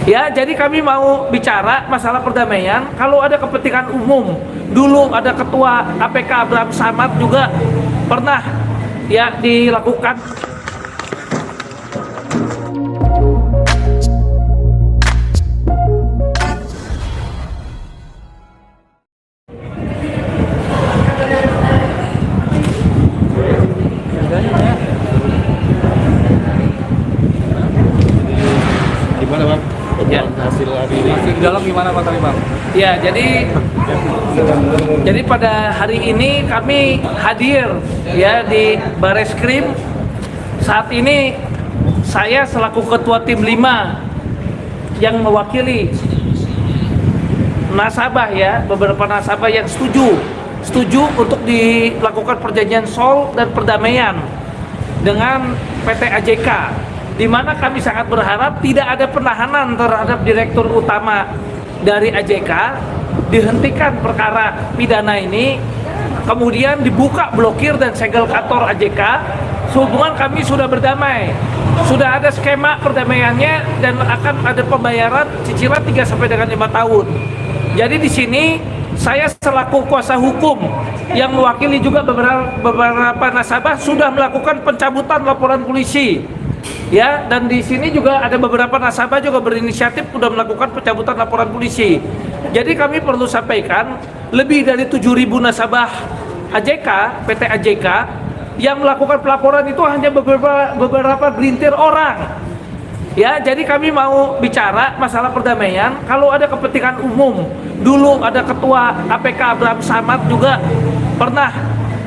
Ya, jadi kami mau bicara masalah perdamaian. Kalau ada kepentingan umum, dulu ada Ketua KPK Abraham Samad juga pernah ya dilakukan. Gimana Bang? Ya. Hasil hari ini? Masih di dalam gimana Pak tadi Bang? Ya, jadi pada hari ini kami hadir ya di Bareskrim. Saat ini saya selaku Ketua Tim 5 yang mewakili nasabah ya, beberapa nasabah yang setuju untuk dilakukan perjanjian sol dan perdamaian dengan PT AJK, di mana kami sangat berharap tidak ada penahanan terhadap direktur utama dari AJK, dihentikan perkara pidana ini, kemudian dibuka blokir dan segel kantor AJK. Sehubungan kami sudah berdamai, sudah ada skema perdamaiannya dan akan ada pembayaran cicilan 3 sampai dengan 5 tahun. Jadi di sini saya selaku kuasa hukum yang mewakili juga beberapa nasabah sudah melakukan pencabutan laporan polisi. Ya, dan di sini juga ada beberapa nasabah juga berinisiatif sudah melakukan pencabutan laporan polisi. Jadi kami perlu sampaikan lebih dari 7.000 nasabah AJK, PT AJK yang melakukan pelaporan itu hanya beberapa gelintir orang. Ya, jadi kami mau bicara masalah perdamaian. Kalau ada kepentingan umum, dulu ada Ketua KPK Abraham Samad juga pernah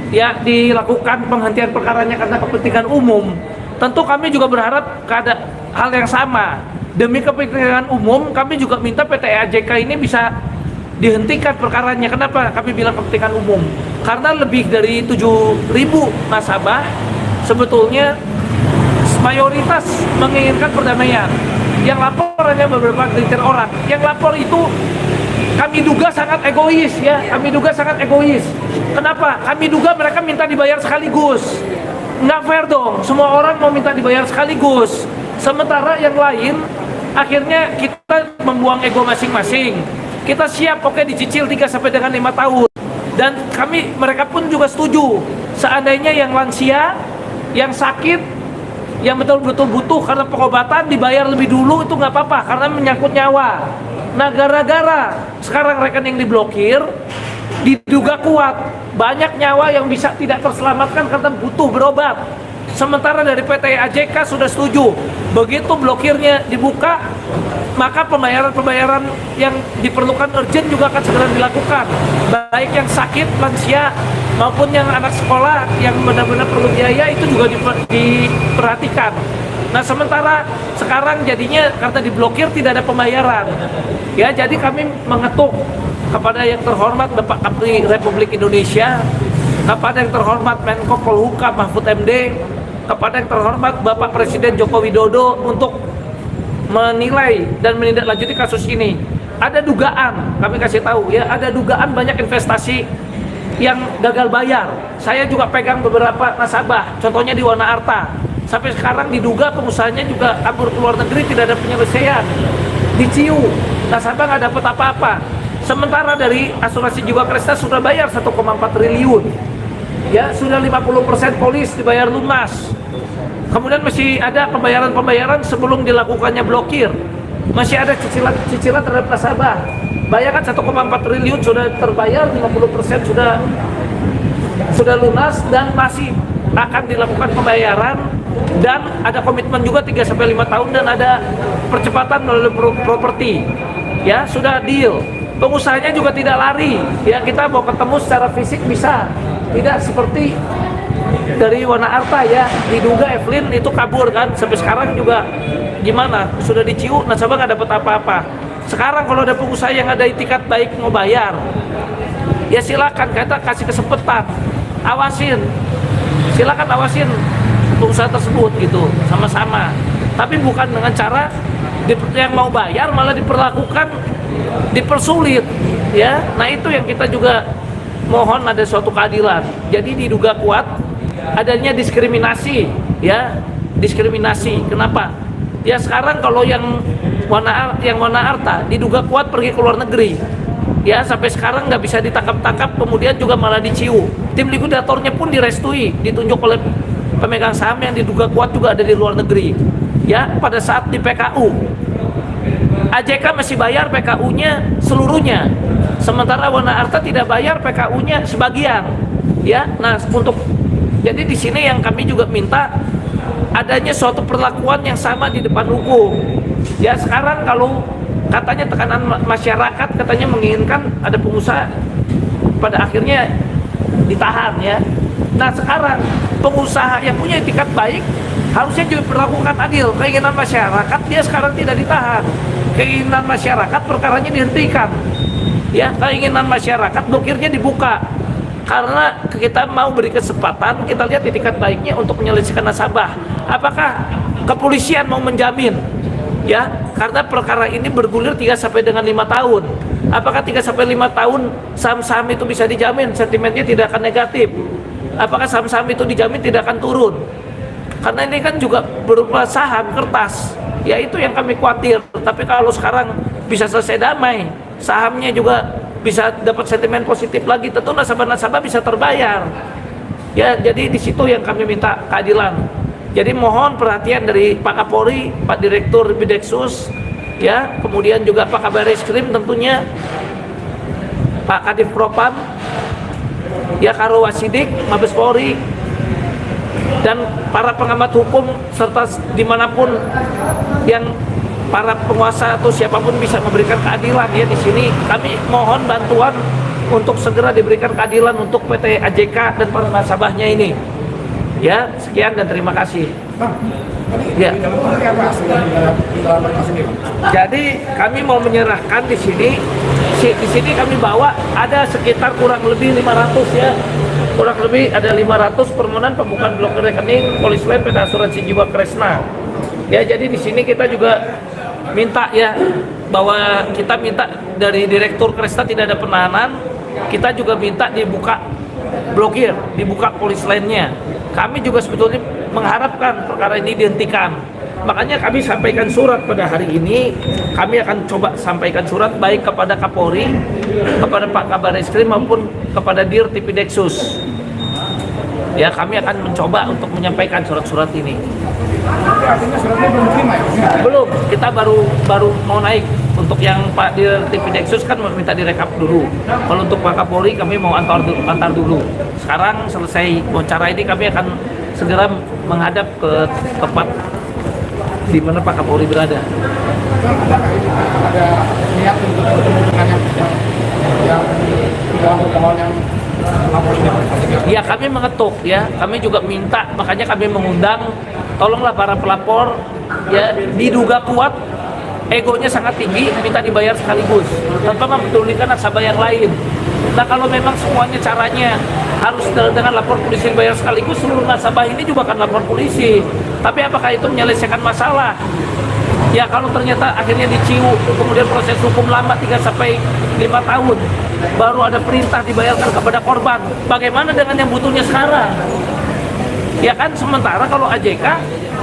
ya dilakukan penghentian perkaranya karena kepentingan umum. Tentu kami juga berharap ada hal yang sama. Demi kepentingan umum, kami juga minta PT AJK ini bisa dihentikan perkaranya. Kenapa kami bilang kepentingan umum? Karena lebih dari 7.000 nasabah sebetulnya mayoritas menginginkan perdamaian. Yang lapor hanya beberapa gelintir orang. Yang lapor itu kami duga sangat egois ya. Kami duga sangat egois. Kenapa? Kami duga mereka minta dibayar sekaligus. Nggak fair dong, semua orang mau minta dibayar sekaligus. Sementara yang lain, akhirnya kita membuang ego masing-masing. Kita siap, oke, dicicil 3 sampai dengan 5 tahun. Dan mereka pun juga setuju. Seandainya yang lansia, yang sakit, yang betul-betul butuh karena pengobatan dibayar lebih dulu, itu nggak apa-apa, karena menyangkut nyawa. Nah, gara-gara sekarang rekening diblokir, diduga kuat banyak nyawa yang bisa tidak terselamatkan karena butuh berobat. Sementara dari PT AJK sudah setuju. Begitu blokirnya dibuka, maka pembayaran yang diperlukan urgent juga akan segera dilakukan. Baik yang sakit, lansia, maupun yang anak sekolah yang benar-benar perlu biaya itu juga diperhatikan. Nah, sementara sekarang jadinya karena diblokir tidak ada pembayaran. Ya, jadi kami mengetuk kepada yang terhormat Bapak Kapolri Republik Indonesia, kepada yang terhormat Menko Polhukam Mahfud MD, kepada yang terhormat Bapak Presiden Joko Widodo untuk menilai dan menindaklanjuti kasus ini. Ada dugaan, kami kasih tahu ya, ada dugaan banyak investasi yang gagal bayar. Saya juga pegang beberapa nasabah, contohnya di Wana Arta. Sampai sekarang diduga pengusahanya juga kabur ke luar negeri, tidak ada penyelesaian. Di Ciu, nasabah nggak dapat apa-apa. Sementara dari asuransi Jiwakresta sudah bayar 1,4 triliun. Ya, sudah 50% polis dibayar lunas. Kemudian masih ada pembayaran sebelum dilakukannya blokir. Masih ada cicilan terhadap nasabah. Bayangkan 1,4 triliun sudah terbayar, 50% sudah lunas dan masih akan dilakukan pembayaran, dan ada komitmen juga 3 sampai 5 tahun dan ada percepatan melalui properti. Ya, sudah deal. Pengusahanya juga tidak lari, ya, kita mau ketemu secara fisik bisa, tidak seperti dari Wana Arta ya, diduga Evelyn itu kabur kan, sampai sekarang juga gimana, sudah diciu, nasabah nggak dapat apa-apa. Sekarang kalau ada pengusaha yang ada itikat baik mau bayar, ya silakan, kita kasih kesempatan, silakan awasin pengusaha tersebut gitu, sama-sama. Tapi bukan dengan cara yang mau bayar malah dipersulit ya. Nah, itu yang kita juga mohon ada suatu keadilan. Jadi diduga kuat adanya diskriminasi ya, diskriminasi. Kenapa? Ya sekarang kalau yang Wana Arta diduga kuat pergi ke luar negeri. Ya, sampai sekarang nggak bisa ditangkap-tangkap, kemudian juga malah diciu. Tim likuidatornya pun direstui, ditunjuk oleh pemegang saham yang diduga kuat juga ada di luar negeri. Ya, pada saat di PKU, AJK masih bayar PKU-nya seluruhnya, sementara Wana Arta tidak bayar PKU-nya sebagian. Ya, nah jadi di sini yang kami juga minta adanya suatu perlakuan yang sama di depan hukum. Ya, sekarang kalau katanya tekanan masyarakat katanya menginginkan ada pengusaha pada akhirnya ditahan ya. Nah, sekarang pengusaha yang punya etikat baik harusnya juga diperlakukan adil. Keinginan masyarakat dia sekarang tidak ditahan. Keinginan masyarakat perkaranya dihentikan. Ya, keinginan masyarakat blokirnya dibuka. Karena kita mau beri kesempatan, kita lihat etikat baiknya untuk menyelesaikan nasabah. Apakah kepolisian mau menjamin? Ya, karena perkara ini bergulir 3 sampai dengan 5 tahun. Apakah 3 sampai 5 tahun saham-saham itu bisa dijamin sentimennya tidak akan negatif? Apakah saham-saham itu dijamin tidak akan turun? Karena ini kan juga berupa saham kertas. Ya, itu yang kami khawatir. Tapi kalau sekarang bisa selesai damai, sahamnya juga bisa dapat sentimen positif lagi, tentu nasabah-nasabah bisa terbayar. Ya, jadi di situ yang kami minta keadilan. Jadi mohon perhatian dari Pak Kapolri, Pak Direktur Bideksus, ya, kemudian juga Pak Kabar Reskrim tentunya, Pak Kadif Propam, ya, Karo Wasidik, Mabes Polri, dan para pengamat hukum serta dimanapun yang para penguasa atau siapapun bisa memberikan keadilan. Ya, di sini kami mohon bantuan untuk segera diberikan keadilan untuk PT AJK dan para nasabahnya ini. Ya, sekian dan terima kasih. Ya. Jadi kami mau menyerahkan di sini. Di sini kami bawa ada sekitar kurang lebih 500 ya. Kurang lebih ada 500 permohonan pembukaan blokir rekening polis lain PT Asuransi Jiwa Kresna. Ya, jadi di sini kita juga minta ya bahwa kita minta dari Direktur Kresna tidak ada penahanan. Kita juga minta dibuka blokir, dibuka polis lainnya. Kami juga sebetulnya mengharapkan perkara ini dihentikan. Makanya kami sampaikan surat pada hari ini. Kami akan coba sampaikan surat baik kepada Kapolri, kepada Pak Kabar Reskrim maupun kepada Dir Tipideksus. Ya, kami akan mencoba untuk menyampaikan surat-surat ini. Artinya suratnya belum diterima ya? Belum, kita baru mau naik. Untuk yang Pak Dir Tipideksus kan meminta direkap dulu. Kalau untuk Pak Kapolri kami mau antar dulu. Sekarang selesai wawancara ini kami akan segera menghadap ke tempat di mana Pak Kapolri berada. Apakah ini ada niat untuk bertemu dengan yang dalam pertemuan yang lapornya? Ya, kami mengetuk ya, kami juga minta, makanya kami mengundang, tolonglah para pelapor ya, diduga kuat, egonya sangat tinggi, minta dibayar sekaligus tanpa mempedulikan nasabah yang lain. Nah, kalau memang semuanya caranya harus dengan lapor polisi dibayar sekaligus, seluruh nasabah ini juga akan lapor polisi. Tapi apakah itu menyelesaikan masalah? Ya, kalau ternyata akhirnya diciu, kemudian proses hukum lama 3 sampai 5 tahun, baru ada perintah dibayarkan kepada korban. Bagaimana dengan yang butuhnya sekarang? Ya kan, sementara kalau AJK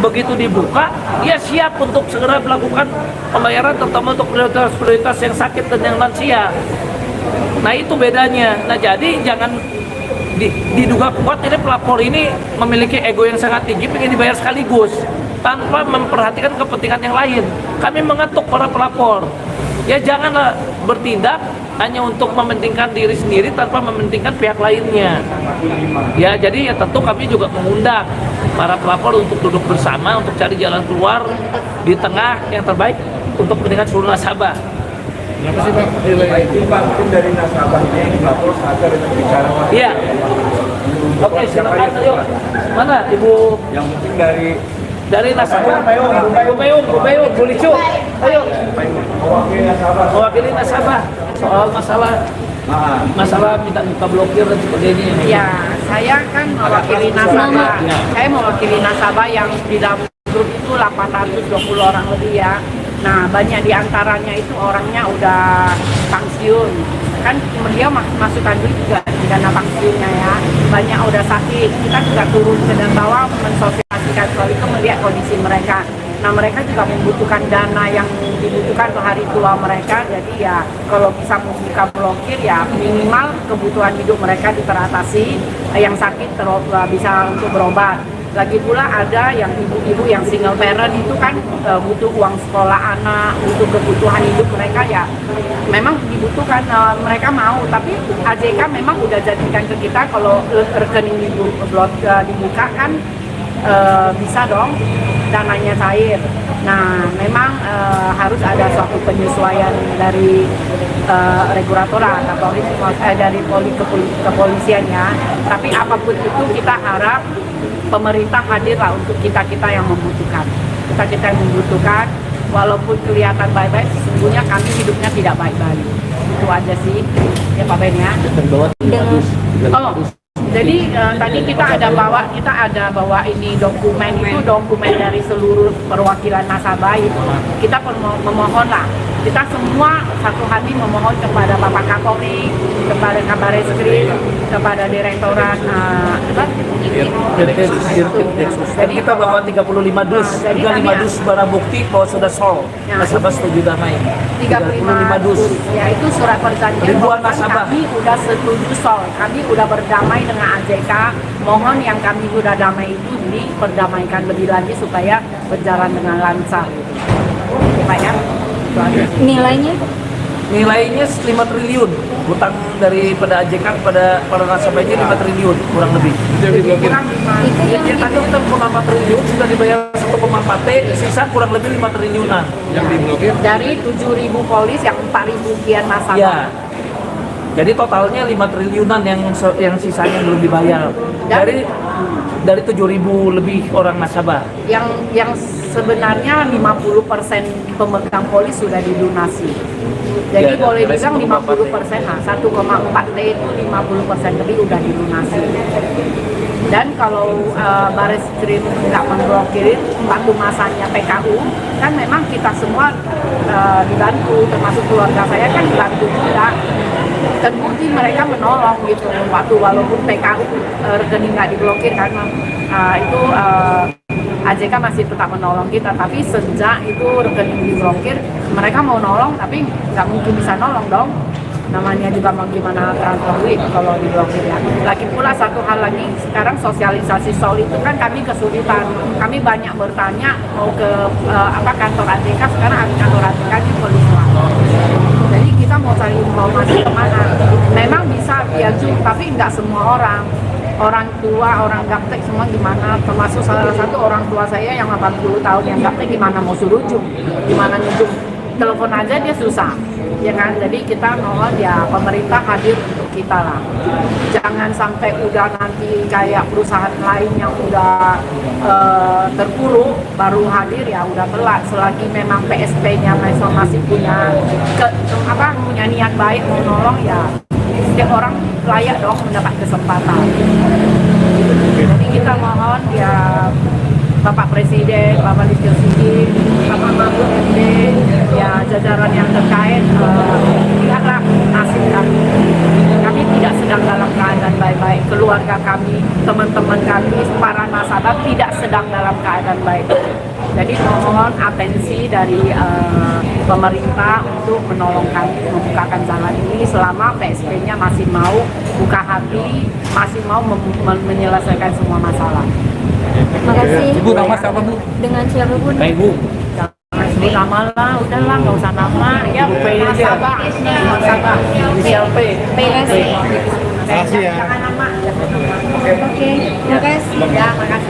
begitu dibuka, dia siap untuk segera melakukan pembayaran, terutama untuk prioritas yang sakit dan yang lansia. Nah, itu bedanya. Nah, jadi jangan diduga kuat ini pelapor ini memiliki ego yang sangat tinggi, pengen dibayar sekaligus tanpa memperhatikan kepentingan yang lain. Kami mengetuk para pelapor, ya janganlah bertindak hanya untuk mementingkan diri sendiri tanpa mementingkan pihak lainnya. Ya, jadi ya tentu kami juga mengundang para pelapor untuk duduk bersama untuk cari jalan keluar di tengah yang terbaik untuk kepentingan seluruh nasabah. Terima kasih Pak. Mungkin dari nasabah ini melapor agar bicara. Iya. Oke, silakan. Yuk. Mana Ibu? Yang penting dari Nasabah. Bu Mayung, Bu Licu. Ayo. mewakili nasabah. Mewakili nasabah soal masalah minta buka blokir dan sebagainya. Ya, saya kan mewakili nasabah. Ya. Saya mewakili nasabah yang di dalam grup itu 820 orang lebih ya. Nah, banyak diantaranya itu orangnya udah pensiun. Kan dia masukkan duit juga di dana pensiunnya ya. Banyak udah sakit. Kita juga turun ke dan bawah mensosialisasikan soal itu, melihat kondisi mereka. Nah, mereka juga membutuhkan dana yang dibutuhkan untuk hari tua mereka. Jadi ya kalau bisa membuka blokir ya minimal kebutuhan hidup mereka teratasi, yang sakit bisa untuk berobat. Lagi pula ada yang ibu-ibu yang single parent itu kan butuh uang sekolah anak, butuh kebutuhan hidup mereka ya memang dibutuhkan, mereka mau, tapi AJK memang udah jadikan ke kita kalau rekening dibuka kan bisa dong dananya cair. Nah memang harus ada suatu penyesuaian dari regulator atau dari kepolisian ya, tapi apapun itu kita harap pemerintah hadir lah untuk kita-kita yang membutuhkan. Kita-kita yang membutuhkan, walaupun kelihatan baik-baik, sesungguhnya kami hidupnya tidak baik-baik. Itu aja sih, ya Pak Ben ya. Oh, jadi tadi kita ada bawa ini dokumen, itu dokumen dari seluruh perwakilan nasabah itu. Kita memohon lah, kita semua satu hati memohon kepada Bapak Kapolri, kepada Kabar Reskrim, kepada Direktorat Jadi kita bawa 35 dus, 35 dus barang bukti bahwa sudah sold. Nasabah setuju damai. 35 dus. Ya itu surat perjanjian Ribuan bahwa nasabah. kami udah setuju sold. Kami udah berdamai dengan AJK. Mohon yang kami udah damai itu diperdamaikan lebih lagi supaya berjalan dengan lancar. Pak ya. Itu aja. Nilainya 5 triliun. Hutang daripada AJK kepada para nasabah ini 5 triliun kurang lebih. Kurang 5. Ya, tadi kita 4 triliun sudah dibayar 1,4 T, sisa kurang lebih 5 triliunan. Yang diblokir Dari 7.000 polis yang 4.000 sekian nasabah. Ya. Jadi totalnya 5 triliunan yang sisanya belum dibayar. Dari 7.000 lebih orang nasabah. Yang sebenarnya 50% pemegang polis sudah dilunasi. Jadi Ya, boleh dari dibilang 1,4 50%, 1,4 T itu 50% lebih udah dilunasi. Dan kalau Baris Krim nggak memblokir waktu masanya PKU, kan memang kita semua dibantu, termasuk keluarga saya kan dibantu juga. Terbukti mereka menolong gitu, waktu walaupun PKU rekening nggak diblokir kan, itu AJK masih tetap menolong kita. Tapi sejak itu rekening diblokir, mereka mau nolong tapi nggak mungkin bisa nolong dong. Namanya juga mau gimana transfer duit kalau diblokir ya. Lagi pula satu hal lagi, sekarang sosialisasi soal itu kan kami kesulitan. Kami banyak bertanya mau ke kantor AJK, sekarang kantor AJK di Polisi. Jadi kita mau cari informasi kemana? Memang bisa via Zoom, tapi nggak semua orang. Orang tua, orang gaptek semua gimana? Termasuk salah satu orang tua saya yang 80 tahun yang gaptek, gimana mau suruh Zoom? Gimana nih Zoom? Telepon aja dia susah. Ya kan, jadi kita mohon ya pemerintah hadir untuk kita lah. Jangan sampai udah nanti kayak perusahaan lain yang udah terpuruk baru hadir ya udah telat. Selagi memang PSP-nya masih punya punya niat baik mau nolong ya setiap orang layak dong mendapat kesempatan. Jadi kita mohon ya Bapak Presiden, Bapak Listio Sigit, Bapak Mahfud MD, ya jajaran yang terkait, lihatlah nasib kami. Kami tidak sedang dalam keadaan baik-baik, keluarga kami, teman-teman kami, para nasabah tidak sedang dalam keadaan baik. Jadi mohon atensi dari pemerintah untuk menolong kami membukakan jalan ini selama PSP-nya masih mau buka hati, masih mau menyelesaikan semua masalah. Makasih. Ibu nama siapa Bu? Dengan siapa pun. Ibu. Jangan sebut nama lah, udahlah nggak usah nama. Ya nasabah, inisial P. PS. Makasih ya. Jangan nama. Oke, terima kasih. Ya, makasih.